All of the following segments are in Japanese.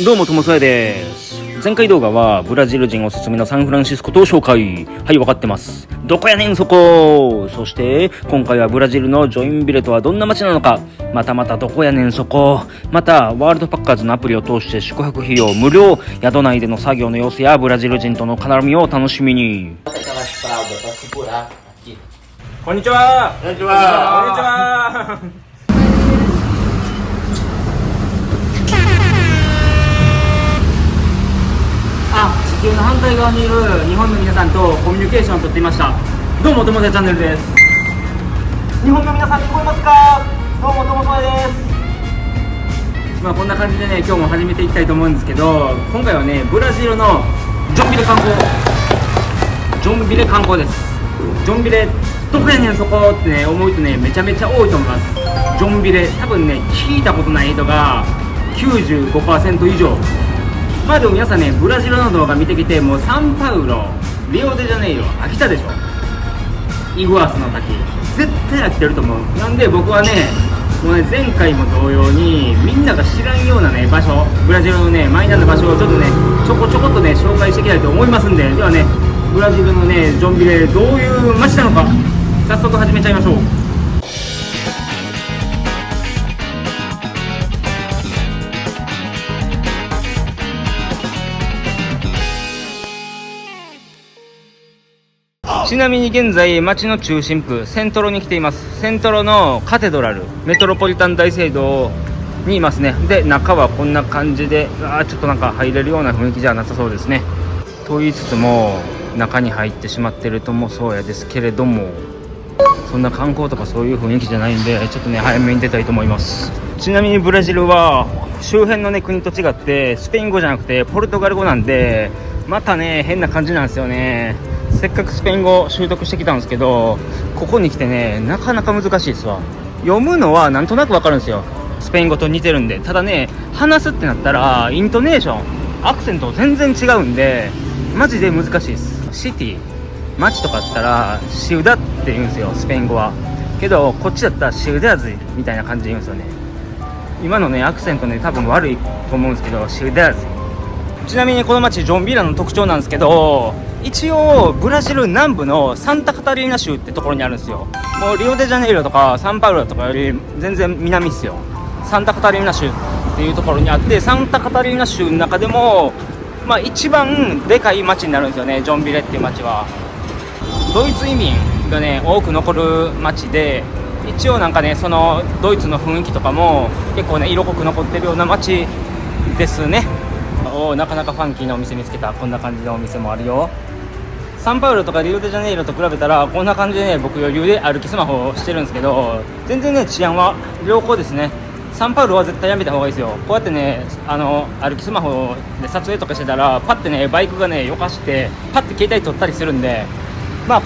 どうもトモソーヤです。前回動画はブラジル人おすすめのサンフランシスコ島を紹介。はい、分かってます。どこやねんそこ。そして今回はブラジルのジョインビレとはどんな街なのか、またまたどこやねんそこ。またワールドパッカーズのアプリを通して宿泊費用無料、宿内での作業の様子やブラジル人との絡みを楽しみに。こんにちは。こんにちは。地球の反対側にいる日本の皆さんとコミュニケーションをとっていました。どうもともせチャンネルです。日本の皆さん聞こえますか？どうもともそです。こんな感じでね、今日も始めていきたいと思うんですけど、今回はね、ブラジルのジョンビレ観光です。ジョンビレどこやねんそこってね、思う人ね、めちゃめちゃ多いと思います。ジョンビレ多分ね、聞いたことない人が 95% 以上。でも皆さんね、ブラジルの動画見てきて、もうサンパウロ、リオデジャネイロ飽きたでしょ。イグアスの滝絶対飽きてると思う。なんで僕はね、もうね、前回も同様にみんなが知らんようなね場所、ブラジルのねマイナーな場所をちょっとねちょこちょことね紹介していきたいと思いますんで、ではね、ブラジルのねジョンビレどういう街なのか早速始めちゃいましょう。ちなみに現在街の中心部セントロに来ています。セントロのカテドラルメトロポリタン大聖堂にいますね。で、中はこんな感じで、ちょっとなんか入れるような雰囲気じゃなさそうですね。と言いつつも中に入ってしまってるともそうやですけれども、そんな観光とかそういう雰囲気じゃないんで、ちょっとね早めに出たいと思います。ちなみにブラジルは周辺のね国と違ってスペイン語じゃなくてポルトガル語なんで、またね変な感じなんですよね。せっかくスペイン語習得してきたんですけど、ここに来てねなかなか難しいですわ。読むのはなんとなくわかるんですよ、スペイン語と似てるんで。ただね、話すってなったらイントネーション、アクセント全然違うんでマジで難しいです。シティ、街とかだったらシウダって言うんですよ、スペイン語は。けどこっちだったらシウダーズみたいな感じで言うんですよね。今のねアクセントね多分悪いと思うんですけど、シウダーズ。ちなみにこの街ジョンビラの特徴なんですけど、一応ブラジル南部のサンタカタリーナ州ってところにあるんですよ。もうリオデジャネイロとかサンパウロとかより全然南っすよ。サンタカタリーナ州っていうところにあって、サンタカタリーナ州の中でも一番でかい町になるんですよね、ジョンビレっていう町は。ドイツ移民がね多く残る町で、一応なんかねそのドイツの雰囲気とかも結構ね色濃く残ってるような町ですね。なかなかファンキーなお店見つけた。こんな感じのお店もあるよ。サンパウロとかリオデジャネイロと比べたらこんな感じでね、僕余裕で歩きスマホをしてるんですけど、全然ね治安は良好ですね。サンパウロは絶対やめた方がいいですよ。こうやってね歩きスマホで撮影とかしてたらパッてねバイクがねよかしてパッて携帯撮ったりするんで、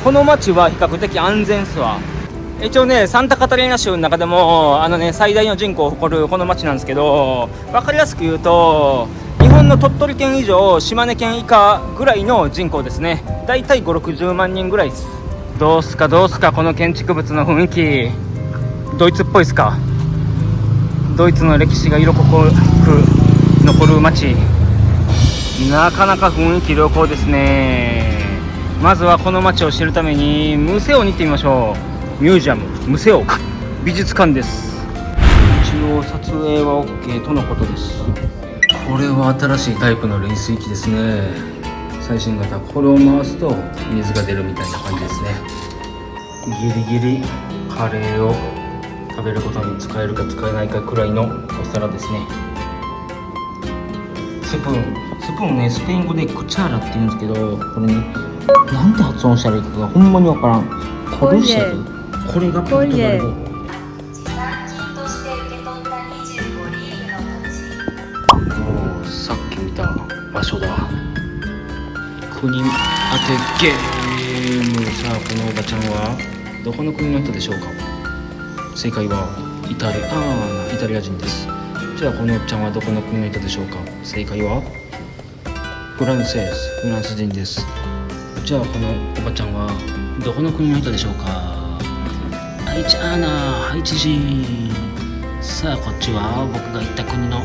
この街は比較的安全っすわ。一応ねサンタカタリーナ州の中でも最大の人口を誇るこの街なんですけど、分かりやすく言うと日本の鳥取県以上島根県以下ぐらいの人口ですね。だいたい5、60万人ぐらいです。どうすかこの建築物の雰囲気、ドイツっぽいですか？ドイツの歴史が色濃く残る街、なかなか雰囲気良好ですね。まずはこの街を知るためにムセオに行ってみましょう。ミュージアム、ムセオ、美術館です。一応撮影は OK とのことです。これは新しいタイプの冷水器ですね。最新型。これを回すと水が出るみたいな感じですね。ギリギリカレーを食べることに使えるか使えないかくらいのお皿ですね。スプーンね、スペイン語でクチャーラって言うんですけど、これねなんて発音したらいいかがほんまにわからん。コルシェル、これがポルトガル語。さっき見た場所だ。国当てゲーム。さあこのおばちゃんはどこの国の人でしょうか？正解はイタリア人です。じゃあこのおっちゃんはどこの国の人でしょうか？正解はフランス人です。じゃあこのおばちゃんはどこの国の人でしょうか？ハイチ人。さあこっちは僕が行った国の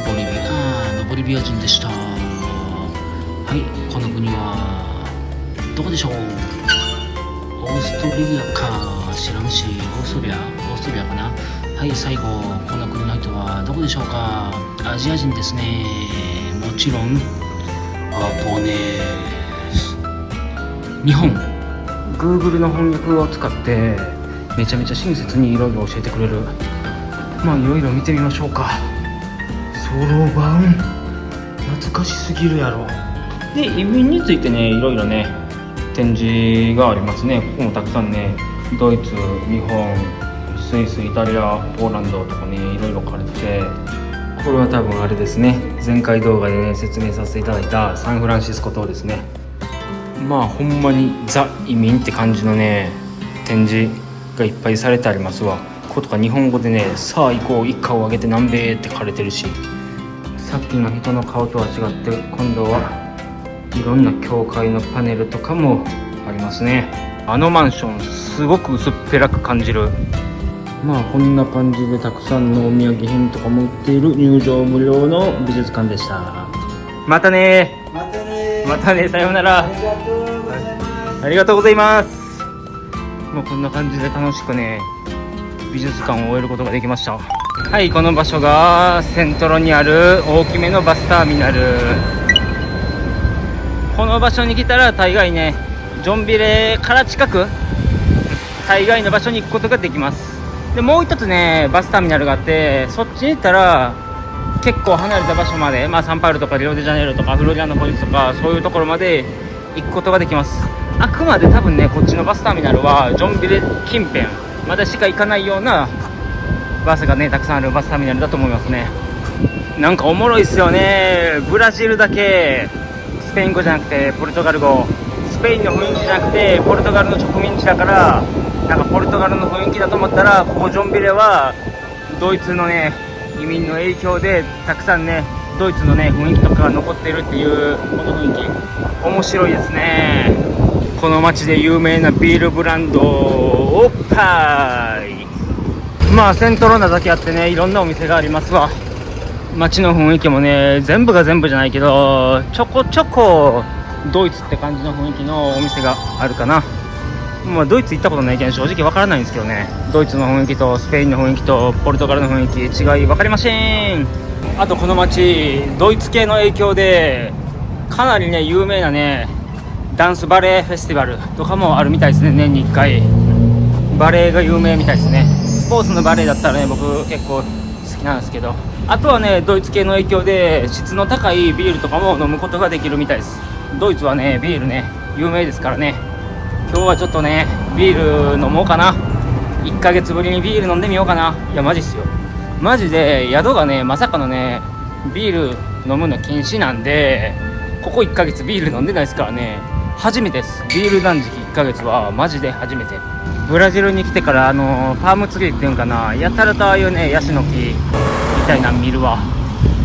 ボリビア。レビア人でした。はい、この国はどこでしょう。オーストラリアか知らんし、オーストラリアかな。はい、最後、この国の人はどこでしょうか。アジア人ですね。もちろんアポネです。日本 Google の翻訳を使ってめちゃめちゃ親切にいろいろ教えてくれる。まあいろいろ見てみましょうか。そろばん懐かしすぎるやろ。で、移民についてね、いろいろね展示がありますね。ここもたくさんね、ドイツ、日本、スイス、イタリア、ポーランドとかね、いろいろ書かれてて、これは多分あれですね、前回動画でね説明させていただいたサンフランシスコ島ですね。まあほんまにザ移民って感じのね展示がいっぱいされてありますわ。こことか日本語でね、さあ行こう一家を挙げて南米へって書かれてるし、さっきの人の顔とは違って今度はいろんな教会のパネルとかもありますね。あのマンションすごく薄っぺらく感じる。まあこんな感じでたくさんのお土産品とかも売っている入場無料の美術館でした。またねさようなら。ありがとうございます。もうこんな感じで楽しくね美術館を終えることができました。はい、この場所がセントロにある大きめのバスターミナル。この場所に来たら大概ね、ジョンビレから近く大概の場所に行くことができます。でもう一つねバスターミナルがあって、そっちに行ったら結構離れた場所まで、サンパウロとかリオデジャネイロとかフロリアノポリスとかそういうところまで行くことができます。あくまで多分ねこっちのバスターミナルはジョンビレ近辺までしか行かないようなバスがねたくさんあるバスターミナルだと思いますね。なんかおもろいっすよね。ブラジルだけスペイン語じゃなくてポルトガル語、スペインの雰囲気じゃなくてポルトガルの植民地だから、なんかポルトガルの雰囲気だと思ったら、ここジョンビレはドイツのね移民の影響でたくさんねドイツのね雰囲気とかが残っているっていうこの雰囲気面白いですね。この街で有名なビールブランドオッパイ。セントロナだけあってねいろんなお店がありますわ。街の雰囲気もね全部が全部じゃないけどちょこちょこドイツって感じの雰囲気のお店があるかな。ドイツ行ったことないけど正直わからないんですけどね、ドイツの雰囲気とスペインの雰囲気とポルトガルの雰囲気違い分かりません。あとこの街ドイツ系の影響でかなりね有名なねダンスバレエフェスティバルとかもあるみたいですね。年に1回バレエが有名みたいですね。スポーツのバレエだったらね僕結構好きなんですけど、あとはねドイツ系の影響で質の高いビールとかも飲むことができるみたいです。ドイツはねビールね有名ですからね。今日はちょっとねビール飲もうかな。1ヶ月ぶりにビール飲んでみようかな。いやマジっすよ、マジで宿がねまさかのねビール飲むの禁止なんで、ここ1ヶ月ビール飲んでないですからね。初めてです。ビール断食1ヶ月はマジで初めて。ブラジルに来てからパームツリーっていうんかな、やたらとああいうねヤシの木みたいなの見るわ。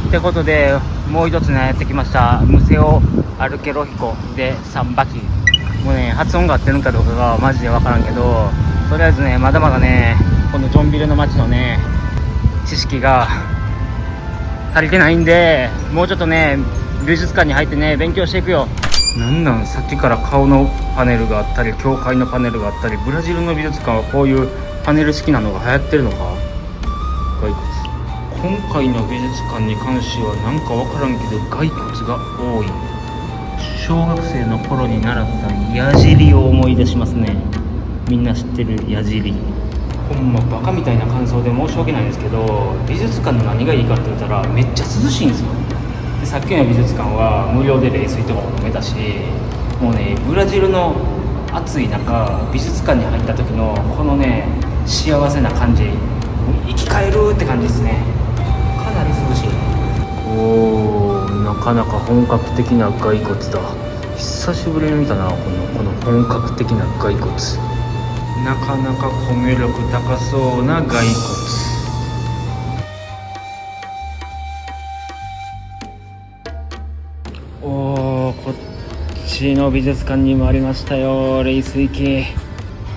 ってことでもう一つねやってきました。ムセオアルケロヒコでサンバキ。もうね発音が合ってるんかどうかがマジで分からんけど、とりあえずねまだまだねこのジョンビレの街のね知識が足りてないんで、もうちょっとね美術館に入ってね勉強していくよ。なんさっきから顔のパネルがあったり教会のパネルがあったり、ブラジルの美術館はこういうパネル式なのが流行ってるのか。骸骨、今回の美術館に関してはなんか分からんけど骸骨が多い。小学生の頃に習った矢尻を思い出しますね。みんな知ってる矢尻。ほんまバカみたいな感想で申し訳ないんですけど、美術館の何がいいかって言ったらめっちゃ涼しいんですよ。でさっきの美術館は無料で冷水とかも飲めたし、もうねブラジルの暑い中美術館に入った時のこのね幸せな感じ、生き返るって感じですね。かなり涼しい。なかなか本格的な骸骨だ。久しぶりに見たなこの本格的な骸骨。なかなかコミュ力高そうな骸骨。こっちの美術館にもありましたよ冷水器。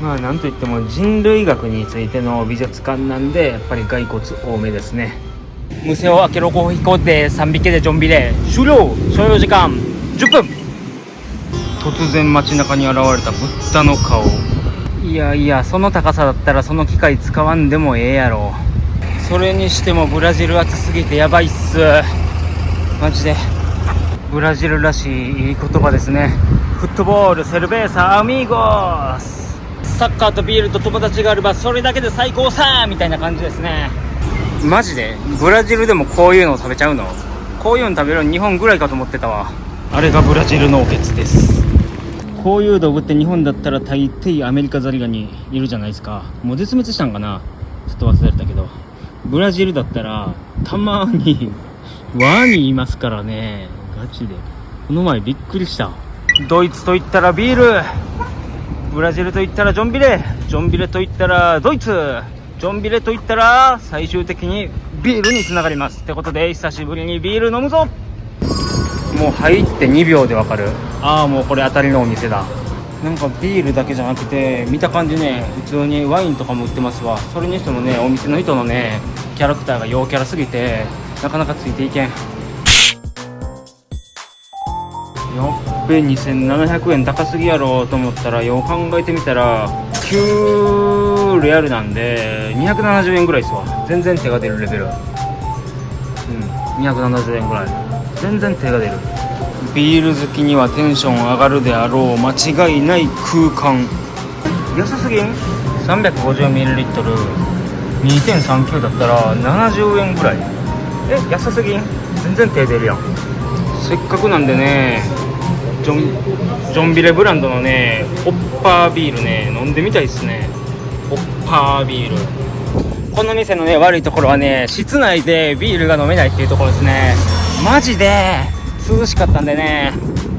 なんといっても人類学についての美術館なんでやっぱり骸骨多めですね。無線を開けろコーヒーコーで3匹でジョンビレ終了。所要時間10分。突然街中に現れたブッダの顔。いやいや、その高さだったらその機械使わんでもええやろ。それにしてもブラジル暑すぎてやばいっすマジで。ブラジルらしいいい言葉ですね。フットボール、セルベーサ、アミーゴス。サッカーとビールと友達があればそれだけで最高さみたいな感じですね。マジでブラジルでもこういうのを食べちゃうの？こういうの食べるの日本ぐらいかと思ってたわ。あれがブラジルのおけつです。こういう道具って日本だったら大抵アメリカザリガニいるじゃないですか。もう絶滅したんかな、ちょっと忘れたけど。ブラジルだったらたまにワニいますからね。ガチでこの前びっくりした。ドイツといったらビール、ブラジルといったらジョンビレ、ジョンビレといったらドイツ、ジョンビレといったら最終的にビールにつながりますってことで、久しぶりにビール飲むぞ。もう入って2秒でわかる。ああ、もうこれ当たりのお店だ。なんかビールだけじゃなくて見た感じね、普通にワインとかも売ってますわ。それにしてもね、お店の人のねキャラクターが陽キャラすぎてなかなかついていけん。やっべ、2700円高すぎやろと思ったら、よう考えてみたら9レアルなんで270円ぐらいですわ。全然手が出るレベル。270円ぐらい、全然手が出る。ビール好きにはテンション上がるであろう間違いない空間。安すぎん？ 350ml 2.39 だったら70円ぐらい。安すぎん？全然手出るやん。せっかくなんでね、ジョンビレブランドのねホッパービールね飲んでみたいですね。ホッパービール。この店のね悪いところはね、室内でビールが飲めないっていうところですね。マジで涼しかったんでね、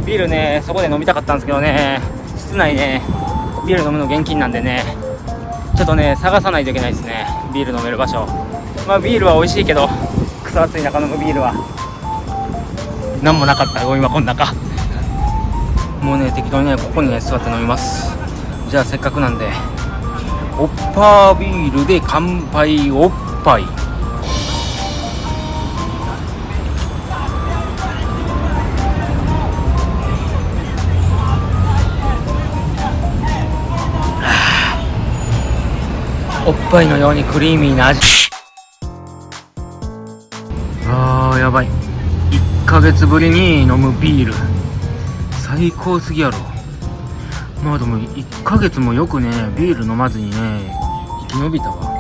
ビールねそこで飲みたかったんですけどね、室内ねビール飲むの厳禁なんでね、ちょっとね探さないといけないですね、ビール飲める場所。まあビールは美味しいけど、草暑い中飲むビールはなんもなかった。ゴミ箱の中。もうね適当にねここにね座って飲みます。じゃあせっかくなんでホッパービールで乾杯。おっぱい。おっぱいのようにクリーミーな味。あーやばい、1ヶ月ぶりに飲むビール最高すぎやろ。まあでも1ヶ月もよくねビール飲まずにね生き延びたわ。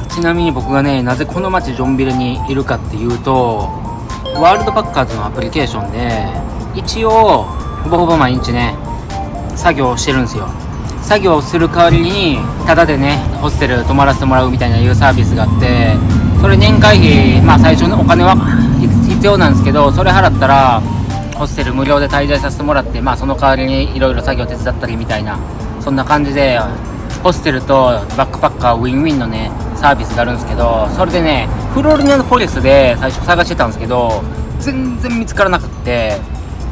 ちなみに僕がねなぜこの町ジョンビレにいるかっていうと、ワールドパッカーズのアプリケーションで一応ほぼほぼ毎日ね作業をしてるんですよ。作業をする代わりにタダでねホステル泊まらせてもらうみたいないうサービスがあって、それ年会費、まあ最初のお金は必要なんですけど、それ払ったらホステル無料で滞在させてもらって、まあその代わりにいろいろ作業手伝ったりみたいな、そんな感じでホステルとバックパッカーウィンウィンのねサービスがあるんですけど、それでねフロリダのポリスで最初探してたんですけど全然見つからなくって、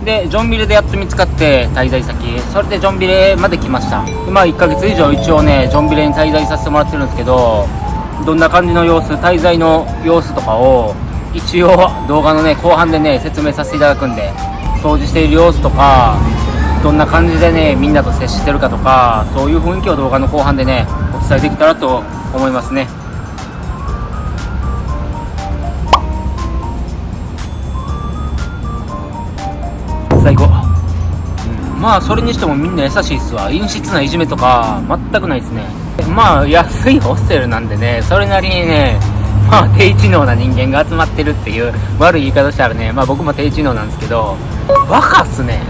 でジョンビレでやっと見つかって滞在先、それでジョンビレまで来ました。でまあ1ヶ月以上一応ねジョンビレに滞在させてもらってるんですけど、どんな感じの様子、滞在の様子とかを一応動画のね後半でね説明させていただくんで、掃除している様子とかどんな感じでねみんなと接してるかとか、そういう雰囲気を動画の後半でねお伝えできたらと思いますね。最高。まあそれにしてもみんな優しいっすわ。陰湿ないじめとか全くないですね。まあ安いホステルなんでね、それなりにねまあ低知能な人間が集まってるっていう悪い言い方したらね、まあ僕も低知能なんですけど、バカっすね。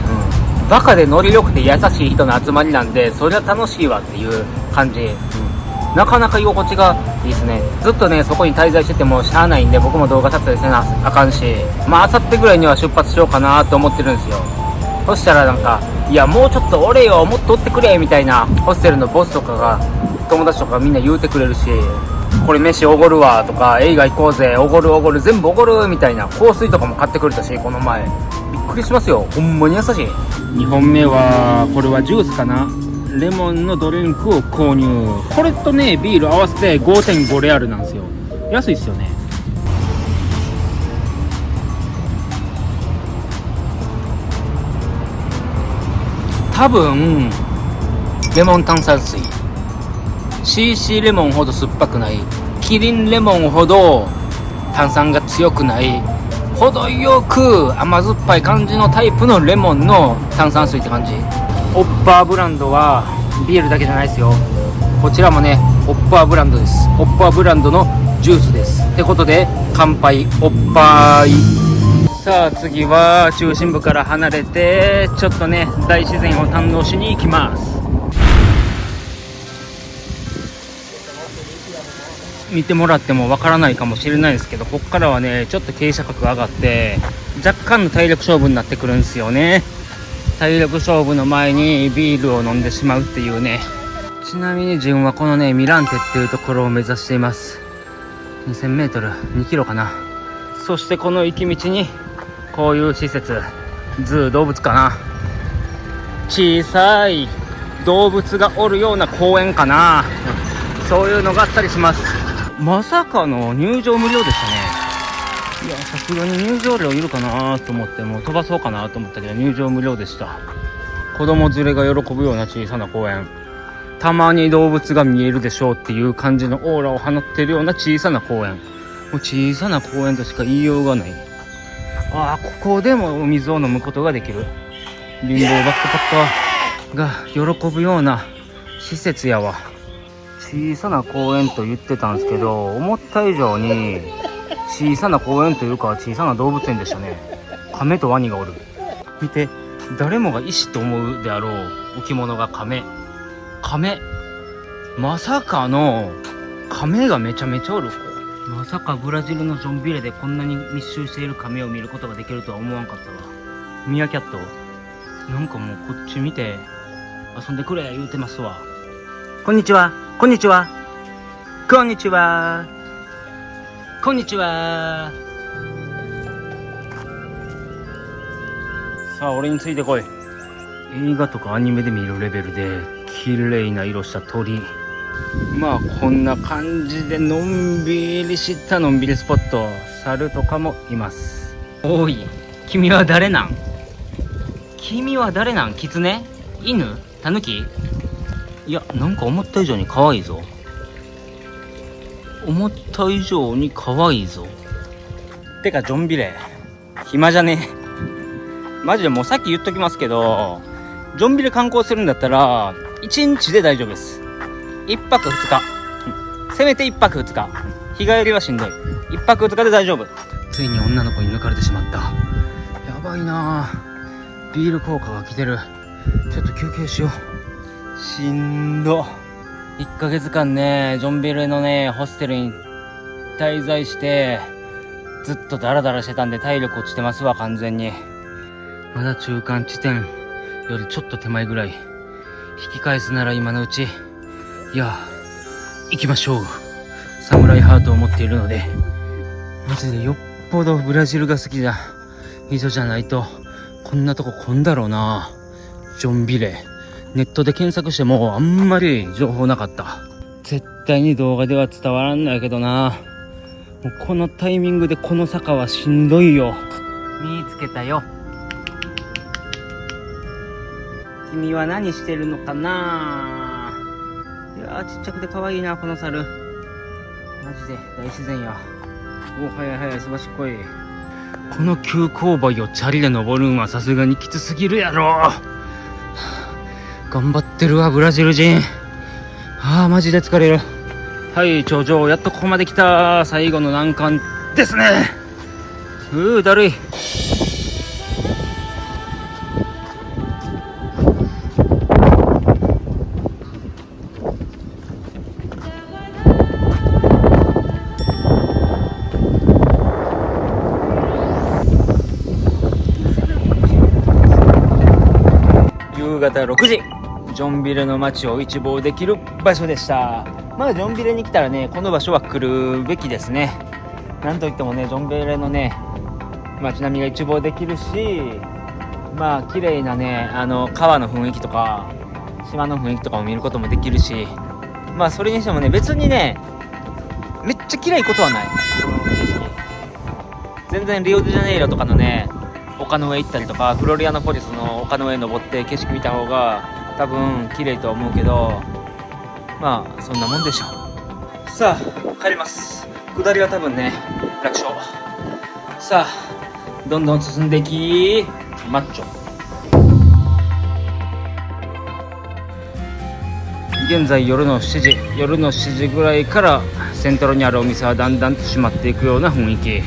バカでノリ良くて優しい人の集まりなんで、それは楽しいわっていう感じ。なかなか居心地がいいですね。ずっとねそこに滞在しててもしゃあないんで、僕も動画撮影せなあかんし、まあ明後日ぐらいには出発しようかなと思ってるんですよ。そしたらなんか、いやもうちょっとおれよ、もっとおってくれみたいなホステルのボスとかが、友達とかみんな言うてくれるし、これ飯おごるわとか、映画行こうぜ、おごるおごる、全部おごるみたいな、香水とかも買ってくれたし、この前びっくりしますよ、ほんまに優しい。2本目はこれはジュースかな、レモンのドリンクを購入。これとねビール合わせて 5.5 レアルなんですよ。安いっすよね。多分レモン炭酸水、 CC レモンほど酸っぱくない、キリンレモンほど炭酸が強くない、程よく甘酸っぱい感じのタイプのレモンの炭酸水って感じ。オッパーブランドはビールだけじゃないですよ。こちらもねオッパーブランドです。オッパーブランドのジュースですってことで、乾杯おっぱい。さあ次は中心部から離れてちょっとね大自然を堪能しに行きます。見てもらってもわからないかもしれないですけど、ここからはねちょっと傾斜角が上がって若干の体力勝負になってくるんですよね。体力勝負の前にビールを飲んでしまうっていうね。ちなみに自分はこのねミランテっていうところを目指しています。 2000m 2キロかな。そしてこの行き道にこういう施設、動物かな、小さい動物がおるような公園かな、そういうのがあったりします。まさかの入場無料でしたね。いやさすがに入場料いるかなと思ってもう飛ばそうかなと思ったけど入場無料でした。子供連れが喜ぶような小さな公園、たまに動物が見えるでしょうっていう感じのオーラを放っているような小さな公園、もう小さな公園としか言いようがない。ああここでもお水を飲むことができる。リンゴバックパッカーが喜ぶような施設やわ。小さな公園と言ってたんですけど、思った以上に小さな公園というか小さな動物園でしたね。亀とワニがおる。見て、誰もが石と思うであろう置物が亀。まさかの亀がめちゃめちゃおる。まさかブラジルのジョンビレでこんなに密集している亀を見ることができるとは思わんかったわ。ミヤキャットなんかもうこっち見て遊んでくれ言うてますわ。こんにちはこんにちはこんにちはこんにちは。さあ俺についてこい。映画とかアニメで見るレベルで綺麗な色した鳥。まあこんな感じでのんびりしたのんびりスポット、猿とかもいます。おい君は誰なん？君は誰なん？キツネ？犬？タヌキ？いやなんか思った以上に可愛いぞ。思った以上に可愛いぞ。てかジョンビレ暇じゃね？マジでもうさっき言っときますけど、ジョンビレ観光するんだったら1日で大丈夫です。1泊2日、せめて1泊2日、日帰りはしんどい。1泊2日で大丈夫。ついに女の子に抜かれてしまった。やばいなぁ、ビール効果が来てる。ちょっと休憩しよう。しんど。1ヶ月間ねジョンビレのねホステルに滞在してずっとダラダラしてたんで体力落ちてますわ完全に。まだ中間地点よりちょっと手前ぐらい。引き返すなら今のうち。いや行きましょう。サムライハートを持っているので。マジでよっぽどブラジルが好きな人じゃないとこんなとこ来んだろうな。ジョンビレネットで検索してもあんまり情報なかった。絶対に動画では伝わらんないけどな。もうこのタイミングでこの坂はしんどいよ。見つけたよ。君は何してるのかな。いやーちっちゃくて可愛いなこの猿。マジで大自然や。お早い早いすばしっこい。この急勾配をチャリで登るんはさすがにきつすぎるやろ。頑張ってるわブラジル人。マジで疲れる。はい頂上やっとここまで来た。最後の難関ですね。だるい。夕方6時、ジョンビレの街を一望できる場所でした。まあジョンビレに来たらねこの場所は来るべきですね。なんといってもねジョンビレのね街並みが一望できるし、まあ綺麗なね川の雰囲気とか島の雰囲気とかも見ることもできるし、まあそれにしてもね、別にねめっちゃ嫌いことはない。全然リオデジャネイロとかのね丘の上行ったりとか、フロリアノポリスの丘の上登って景色見た方が多分綺麗とは思うけど、まあそんなもんでしょう。さあ帰ります。下りは多分ね楽勝。さあどんどん進んでいきマッチョ。現在夜の7時ぐらいからセントロにあるお店はだんだんと閉まっていくような雰囲気。おー、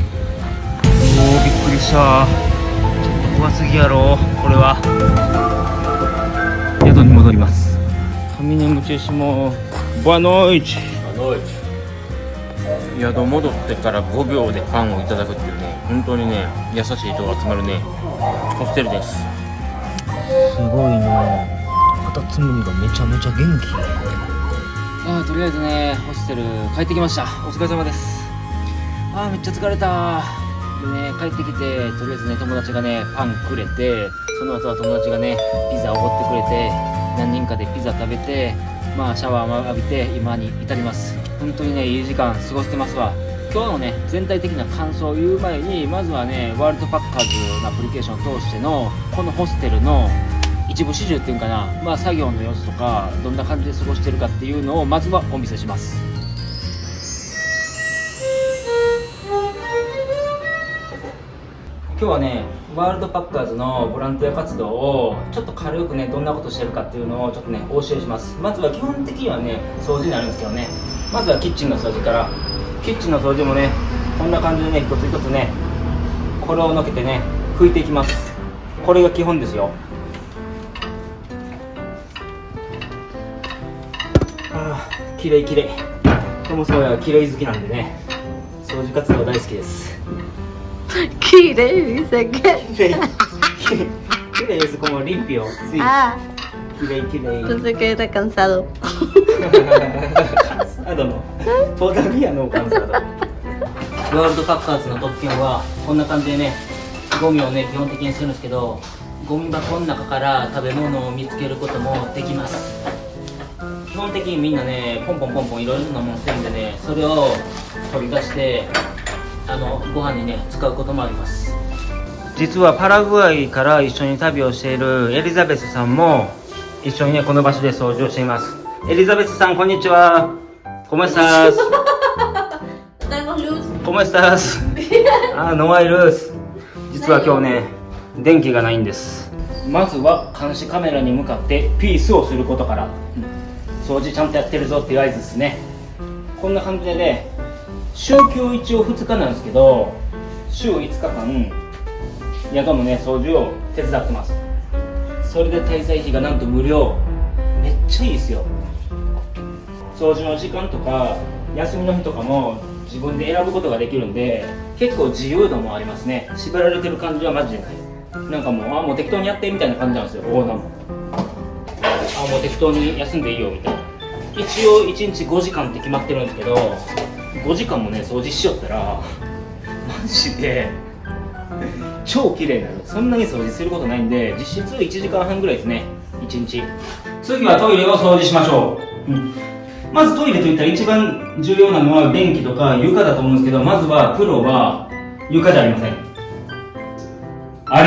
びっくりした。怖すぎやろこれは。宿に戻ります。上根ムチシもバノイチ。宿戻ってから5秒でパンをいただくっていうね、本当にね優しい人が集まるねホステルです。すごいな、カタツムリがめちゃめちゃ元気。とりあえずねホステル帰ってきました。お疲れ様です。めっちゃ疲れた。でね帰ってきて、とりあえずね友達がねパンくれて、その後は友達がねピザをおごってくれて、何人かでピザ食べて、まあシャワーも浴びて今に至ります。本当にねいい時間過ごしてますわ。今日のね全体的な感想を言う前に、まずはねワールドパッカーズのアプリケーションを通してのこのホステルの一部始終っていうかな、まあ作業の様子とかどんな感じで過ごしてるかっていうのをまずはお見せします。今日はねワールドパッカーズのボランティア活動をちょっと軽くねどんなことしてるかっていうのをちょっとねお教えします。まずは基本的にはね掃除になるんですけどね、まずはキッチンの掃除から。キッチンの掃除もねこんな感じでね一つ一つねこれをのけてね拭いていきます。これが基本ですよ。きれいきれい。トモソーヤはきれい好きなんでね掃除活動大好きです。きれいdice que きれいですcomo limpio。きれいきれい。Pensé que era cansado. cansado no. Todavía no cansado。ワールドパッカーズの特権はこんな感じでねゴミをね基本的にするんですけど、ゴミ箱の中から食べ物を見つけることもできます。基本的にみんなねポンポンポンポンいろいろなものしてるんでね、それを取り出してご飯にね使うこともあります。実はパラグアイから一緒に旅をしているエリザベスさんも一緒にねこの場所で掃除をしています。エリザベスさんこんにちは。¿Cómo estás? ¿Cómo estás? No hay luz。実は今日ね電気がないんです。まずは監視カメラに向かってピースをすることから、掃除ちゃんとやってるぞっていう合図ですね。こんな感じでね週休一応2日なんですけど、週5日間宿のね掃除を手伝ってます。それで滞在費がなんと無料。めっちゃいいですよ。掃除の時間とか休みの日とかも自分で選ぶことができるんで、結構自由度もありますね。縛られてる感じはマジでない。なんかもう適当にやってみたいな感じなんですよ。オーナーももう適当に休んでいいよみたいな。一応1日5時間って決まってるんですけど、5時間もね掃除しよったらマジで超綺麗になる。そんなに掃除することないんで、実質1時間半ぐらいですね1日。次はトイレを掃除しましょう。まずトイレといったら一番重要なのは便器とか床だと思うんですけど、まずはプロは床じゃありません。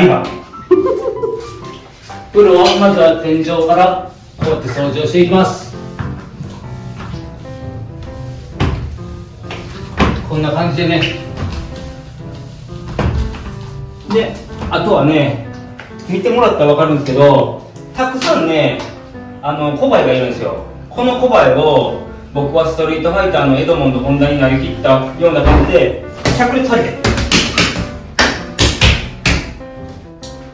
有馬プロはまずは天井からこうやって掃除をしていきます。こんな感じでね。で、あとはね、見てもらったら分かるんですけど、たくさんね、コバエがいるんですよ。このコバエを僕はストリートファイターのエドモンド本田になりきったような感じで着列されて、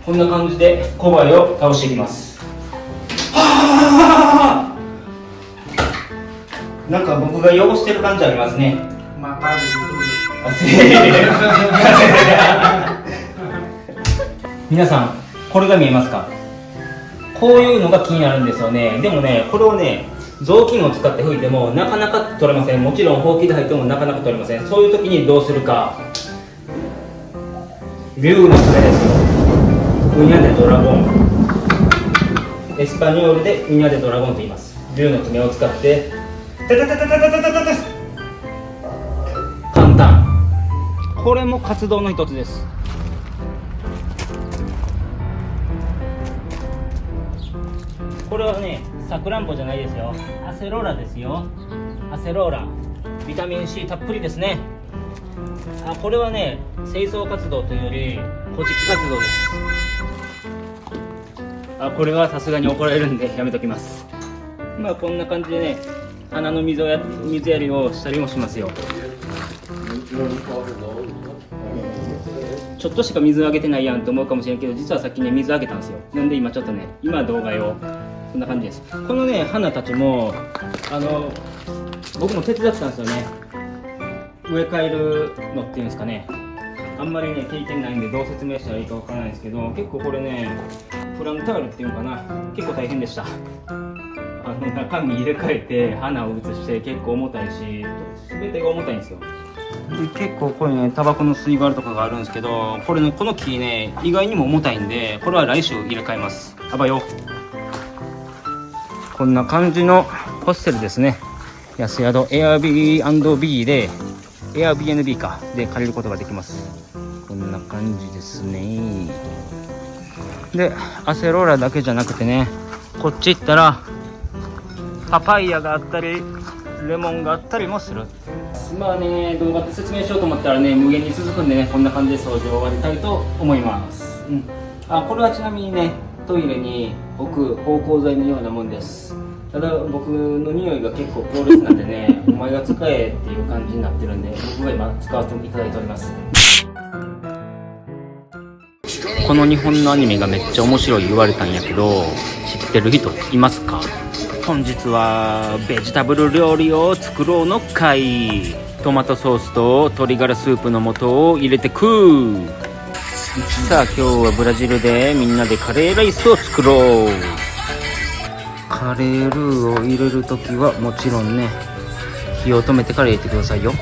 こんな感じでコバエを倒していきます。はぁ、なんか僕が汚してる感じありますね。皆さんこれが見えますか？こういうのが気になるんですよね。でもねこれをね雑巾を使って拭いてもなかなか取れません。もちろんほうきで履いてもなかなか取れません。そういう時にどうするか、竜の爪ですよ。ウニャネドラゴンエスパニョールでみんなでドラゴンと言います。竜の爪を使ってタタタタタタタタタタ、簡単。これも活動の一つです。これはね、さくらんぼじゃないですよ。アセローラですよ。アセローラ、ビタミン C たっぷりですね。これはね、清掃活動というより保湿活動です。これはさすがに怒られるんでやめときます。まあこんな感じでね、花の水やりをしたりもしますよ。ちょっとしか水あげてないやんと思うかもしれんけど、実はさっきね水あげたんですよ。なんで今ちょっとね、今動画用こんな感じです。このね花たちも僕も手伝ってたんですよね。植え替えるのっていうんですかね。あんまりね経験ないんでどう説明したらいいかわからないんですけど、結構これねプランタールっていうのかな、結構大変でした。中身入れ替えて花を移して結構重たいし、全てが重たいんですよ。で結構これねタバコの吸い殻とかがあるんですけど、これねこの木ね意外にも重たいんで、これは来週入れ替えます。あばよ。こんな感じのホステルですね。安宿 Airbnb で Airbnb かで借りることができます。こんな感じですね。でアセローラだけじゃなくてね、こっち行ったらパパイヤがあったりレモンがあったりもする。まあね、動画で説明しようと思ったらね無限に続くんでね、こんな感じで掃除を終わりたいと思います。これはちなみにねトイレに置く芳香剤のようなもんです。ただ僕の匂いが結構強烈なんでねお前が使えっていう感じになってるんで、僕が今使わせていただいております。この日本のアニメがめっちゃ面白い言われたんやけど、知ってる人いますか？本日はベジタブル料理を作ろうの会。トマトソースと鶏ガラスープの素を入れて食う。さあ今日はブラジルでみんなでカレーライスを作ろう。カレールーを入れるときはもちろんね火を止めてから入れてくださいよ。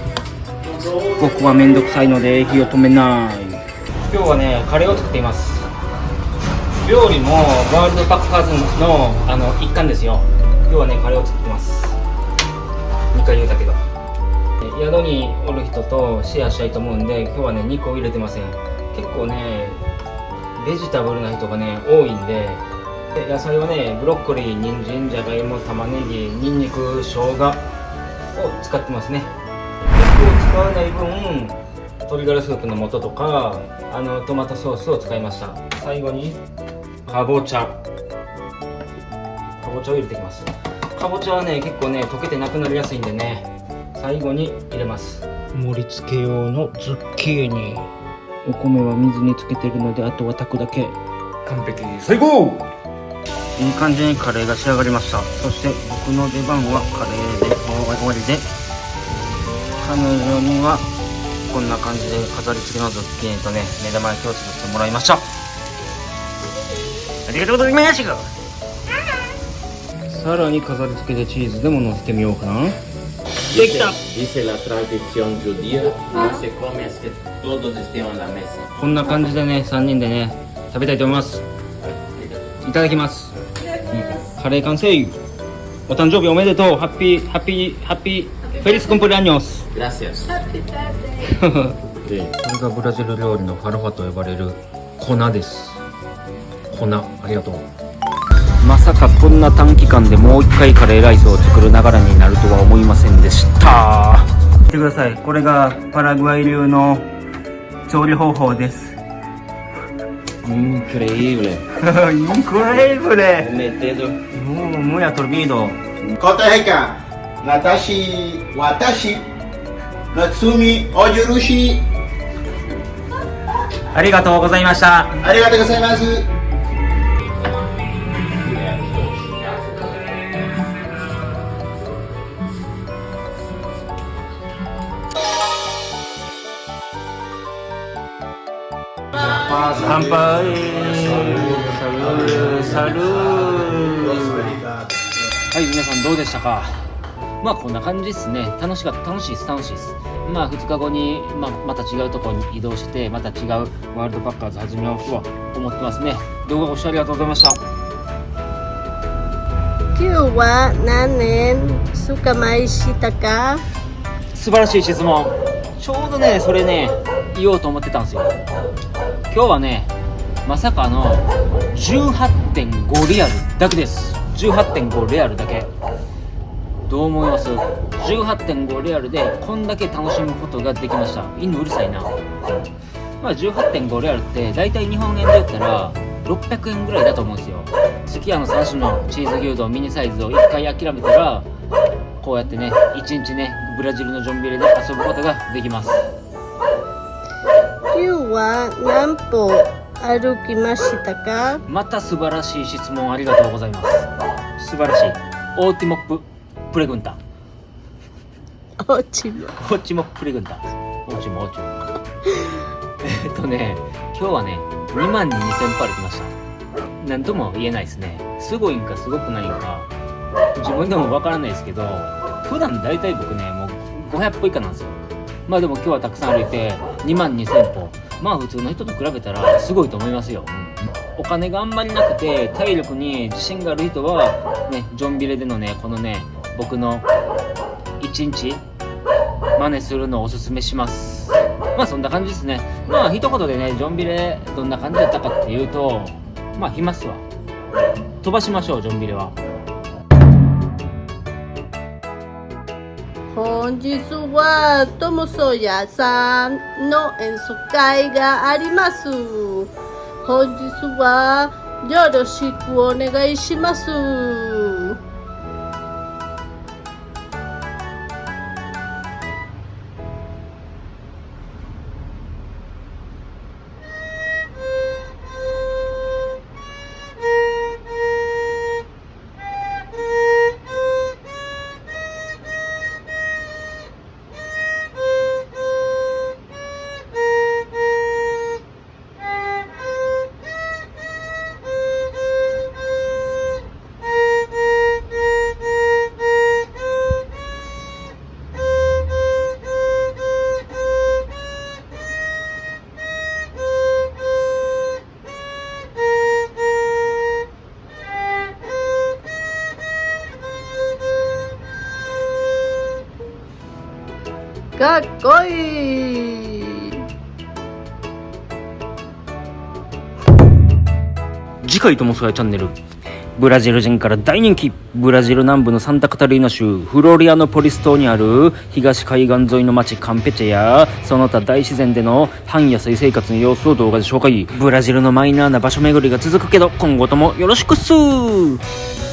僕はめんどくさいので火を止めない。今日はねカレーを作っています。料理もワールドパッカーズの一環ですよ。今日はねカレーを作ってます。2回言うたけど、宿におる人とシェアしたいと思うんで今日はね肉を入れてません。結構ねベジタブルな人がね多いんで、野菜はねブロッコリー、人参、じゃがいも、玉ねぎ、にんにく、生姜を使ってますね。肉を使わない分鶏ガラスープの素とかトマトソースを使いました。最後にかぼちゃを入れていきます。かぼちゃはね結構ね溶けてなくなりやすいんでね最後に入れます。盛り付け用のズッキーニ。お米は水につけてるのであとは炊くだけ。完璧、最高。いい感じにカレーが仕上がりました。そして僕の出番はカレーで終わりで、彼女にはこんな感じで飾り付けのズッキーニとね目玉焼きを作ってもらいました。ありがとうございます。さらに飾り付けでチーズでも乗せてみようかな。できた。こんな感じでね3人でね食べたいと思います。いただきます。カレー完成。お誕生日おめでとう。ハッピーフェリスコンプレアニョス。これがブラジル料理のファルファと呼ばれる粉です。粉、ありがとう。まさかこんな短期間でもう一回カレーライスを作る流れになるとは思いませんでした。見てください。これがパラグアイ流の調理方法です。Increíble. Increíble. Muy atrevido. Costa Rica. Natashi, Watashi, Natsumi, Ojurushi. ありがとうございました。ありがとうございます。乾杯。サルー。はい、皆さんどうでしたか？まあこんな感じですね。楽しいです。まあ2日後に、また違うところに移動してまた違うワールドパッカーズ始めようとは思ってますね。動画ご視聴ありがとうございました。今日は何年suka mai shitaか？素晴らしい質問。ちょうどねそれね言おうと思ってたんですよ。今日はねまさかの 18.5 リアルだけです。18.5 リアルだけ。どう思います？ 18.5 リアルでこんだけ楽しむことができました。犬うるさいな。まあ 18.5 リアルってだいたい日本円で言ったら600円ぐらいだと思うんですよ。すき家の3種のチーズ牛丼ミニサイズを1回諦めたらこうやってね1日ねブラジルのジョンビレで遊ぶことができます。今日は何歩歩きましたか？また素晴らしい質問ありがとうございます。素晴らしい。オーティモッププレグンタ。おちも。オーチモプレグンタ。オーチモ。今日はね22,000歩歩きました。なんとも言えないですね。すごいんかすごくないんか自分でもわからないですけど、普段だいたい僕ねもう500歩以下なんですよ。まあでも今日はたくさん歩いて22,000歩。まあ普通の人と比べたらすごいと思いますよ。お金があんまりなくて体力に自信がある人はねジョンビレでのねこのね僕の1日真似するのをおすすめします。まあそんな感じですね。まあ一言でねジョンビレどんな感じだったかっていうと、まあ暇っすわ。飛ばしましょうジョンビレは。本日はトモソーヤさんの演奏会があります。本日はよろしくお願いします。かっこいい。次回トモソヤチャンネル。ブラジル人から大人気、ブラジル南部のサンタカタリーナ州フロリアノポリス島にある東海岸沿いの町カンペチェやその他大自然での半野生生活の様子を動画で紹介。ブラジルのマイナーな場所巡りが続くけど今後ともよろしくっすー。